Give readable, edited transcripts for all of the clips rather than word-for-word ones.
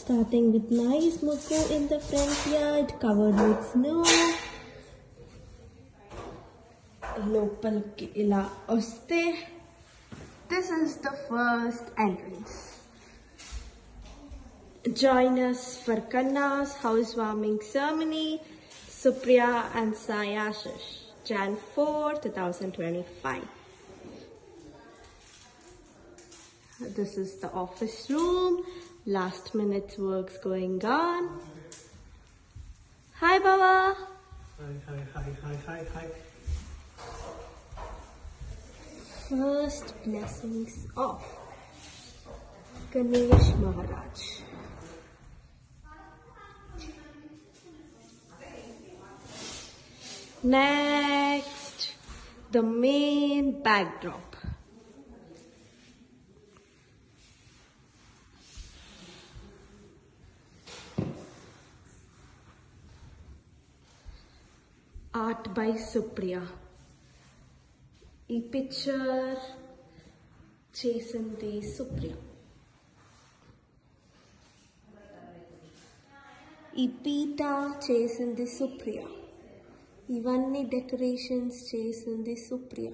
Starting with nice muku in the front yard covered with snow. Lopalki ila oste. This is the first entrance. Join us for Kanna's housewarming ceremony. Supriya and Sai Ashish, Jan 4, 2025. This is the office room. Last minute works going on. Hi, Baba. Hi. First blessings of Ganesh Maharaj. Next, the main backdrop. Art by Supriya. ఈ picture చేసింది సుప్రియ. ఈ పీట చేసింది సుప్రియ. ఇవన్నీ decorations చేసింది సుప్రియ.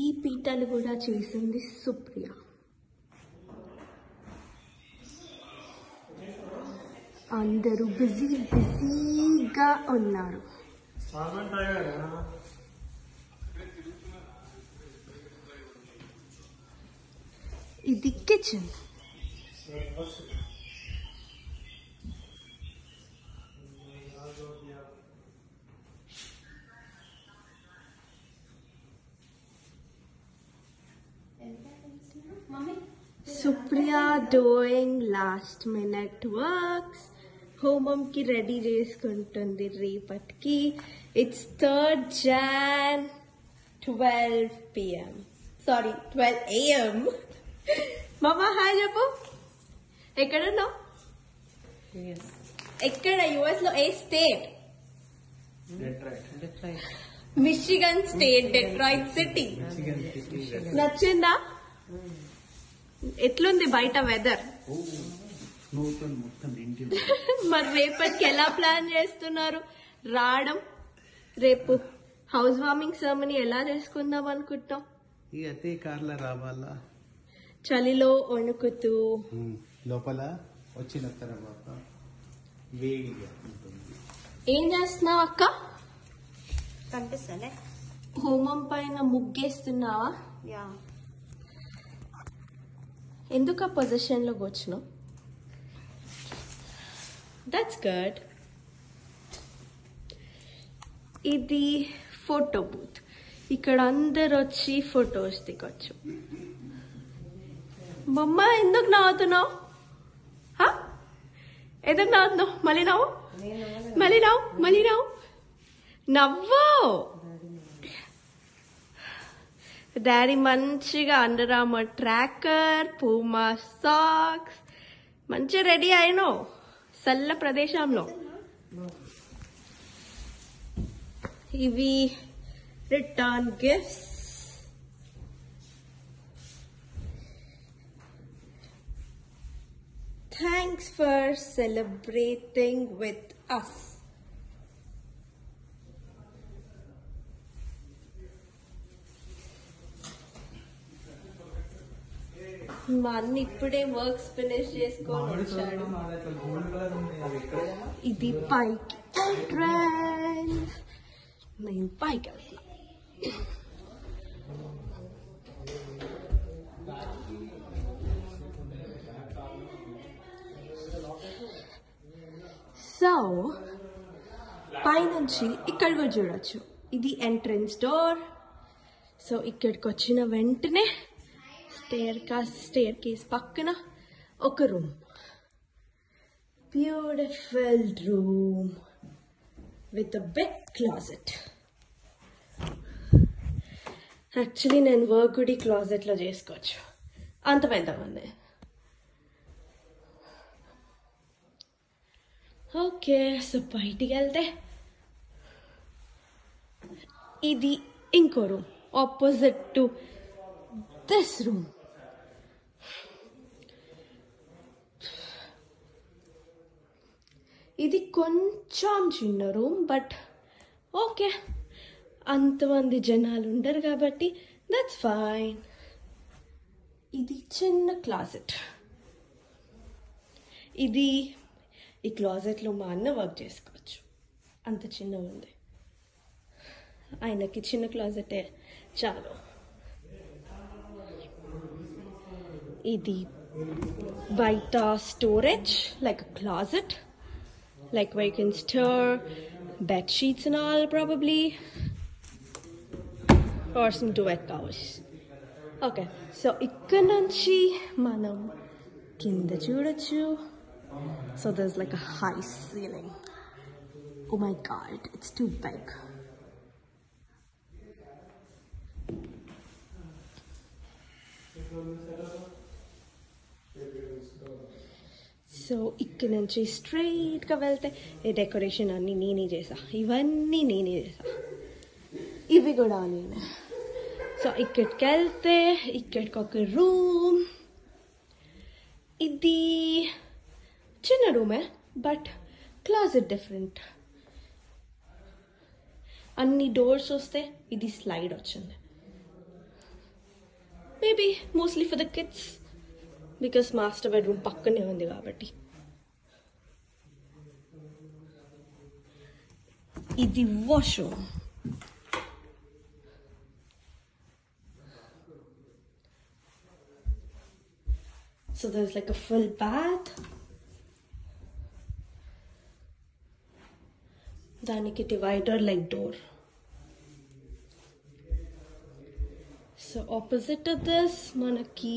ఈ పీటలు కూడా చేసింది సుప్రియ. అందరూ బిజీగా ఉన్నారు. ఇది kitchen. Supriya doing last minute works. హోమంకి రెడీ చేసుకుంటుంది రేపటికి. It's 3rd Jan 12 PM. Sorry 12 AM. మామా హాయ్ చెప్పు. ఎక్కడున్నావు? ఎక్కడ? యుఎస్ లో ఏ state? Michigan state, Detroit city. నచ్చిందా? ఎట్లుంది బయట వెదర్? మరి రేపటికి ఎలా ప్లాన్ చేస్తున్నారు రావడం? రేపు హౌస్ వార్మింగ్ సెరమనీ ఎలా చేసుకుందాం అనుకుంటాం? అదే కార్లో రావాలా? చలిలో వణుకుతూ లోపల వచ్చిన తర్వాత వేడిగా ఉంటుంది. ఏం చేస్తున్నావు అక్క? కనిపిస్తానే. హోమం పైన ముగ్గేస్తున్నావా? యా. ఎందుకు ఆ పొజిషన్ లో కూర్చున్నావు? That's good. ఇది ఫోటో బూత్. ఇక్కడ అందరు వచ్చి ఫొటోస్ దిగొచ్చు. బొమ్మ ఎందుకు నవ్వుతున్నావు? ఎందుకు నవ్వుతున్నావు? మళ్ళీ నవ్వు. డాడీ మంచిగా Under Armour tracker, Puma socks, మంచిగా రెడీ అయినో చల్ల ప్రదేశంలో. ఇవి return gifts. Thanks for celebrating with us. మా అన్న ఇప్పుడే వర్క్స్ ఫినిష్ చేసుకొని వచ్చాడు. ఇది పైకి ఎంట్రన్స్. నేను పైకి వెళ్తున్నా. సో పైనుంచి ఇక్కడ కూడా చూడొచ్చు. ఇది ఎంట్రన్స్ డోర్. సో ఇక్కడికి వచ్చిన వెంటనే స్టేర్ కేస్ పక్కన ఒక room. Beautiful room with a big closet. Actually నేను వర్క్ కూడా క్లాజెట్లో చేసుకోవచ్చు, అంత పెద్దగా ఉంది. ఓకే, సో బయటికి వెళ్తే ఇది ఇంకో room opposite to this room. ఇది కొంచెం చిన్న రూమ్, బట్ ఓకే, అంతమంది జనాలు ఉండరు కాబట్టి దట్స్ ఫైన్. ఇది చిన్న క్లాజెట్. ఈ క్లాజెట్లో మా అన్న వర్క్ చేసుకోవచ్చు, అంత చిన్నగా ఉంది. ఆయనకి చిన్న క్లాజెటే చాలు. ఇది బయట storage, like a closet, like where you can store bed sheets and all, probably, or some wet towels. Okay, so ఇక్కడ నుంచి మనం కింద చూడొచ్చు. So there's like a high ceiling. Oh my god, it's too big. So ఇక్కడ నుంచి స్ట్రైట్గా వెళ్తే ఈ డెకరేషన్ అన్నీ నేనే చేసా, ఇవన్నీ నేనే చేసా, ఇవి కూడా నేనే. సో ఇక్కడికి వెళ్తే ఇక్కడికి ఒక రూమ్. ఇది చిన్న రూమే, బట్ క్లాజెట్ డిఫరెంట్. అన్ని డోర్స్ వస్తే ఇది స్లైడ్ వచ్చింది. Maybe mostly for the kids, because master bedroom పక్కనే ఉంది కాబట్టి. ఇది washroom. So there's like a full bath. దానికి divider like door. So opposite of this మనకి